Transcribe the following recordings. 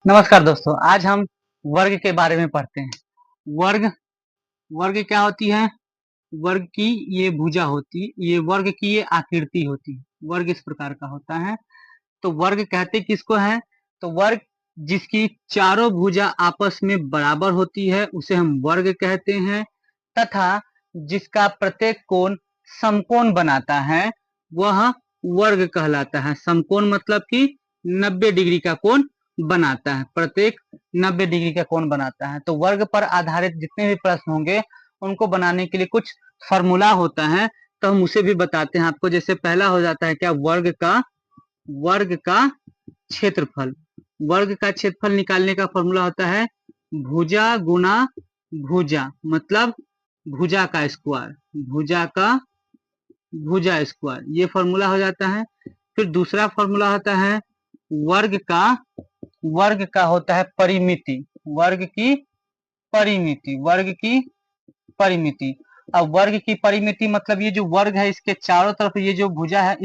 नमस्कार दोस्तों, आज हम वर्ग के बारे में पढ़ते हैं। वर्ग वर्ग क्या होती है? वर्ग की ये भुजा होती, ये वर्ग की ये आकृति होती है। वर्ग इस प्रकार का होता है। तो वर्ग कहते किसको है? तो वर्ग जिसकी चारों भुजा आपस में बराबर होती है उसे हम वर्ग कहते हैं, तथा जिसका प्रत्येक कोण समकोण बनाता है वह वर्ग कहलाता है। समकोण मतलब कि 90 डिग्री का कोण बनाता है, प्रत्येक 90 डिग्री का कोण बनाता है। तो वर्ग पर आधारित जितने भी प्रश्न होंगे उनको बनाने के लिए कुछ फॉर्मूला होता है, तो हम उसे भी बताते हैं आपको। जैसे पहला हो जाता है क्या? वर्ग का क्षेत्रफल। वर्ग का क्षेत्रफल निकालने का फॉर्मूला होता है भुजा गुना भुजा, मतलब भुजा का स्क्वायर, भुजा स्क्वायर, ये फॉर्मूला हो जाता है। फिर दूसरा फॉर्मूला होता है वर्ग का वर्ग का होता है परिमिति, वर्ग की परिमिति। अब वर्ग की परिमिति मतलब ये जो वर्ग है इसके चारों तरफ ये जो भुजा है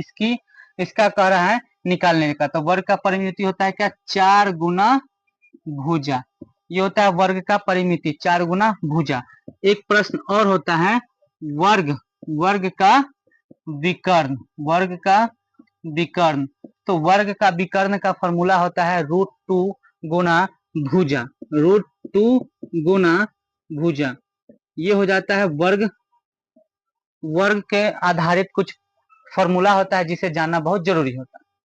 इसका कह रहा है निकालने का। तो वर्ग का परिमिति होता है क्या? 4 गुना भुजा। ये होता है वर्ग का परिमिति, 4 गुना भुजा। एक प्रश्न और होता है वर्ग वर्ग का विकर्ण, तो वर्ग का विकर्ण का फॉर्मूला होता है √2 गुना भुजा, √2 गुना भुजा। ये हो जाता है वर्ग के आधारित कुछ फॉर्मूला होता है जिसे जानना बहुत जरूरी होता है।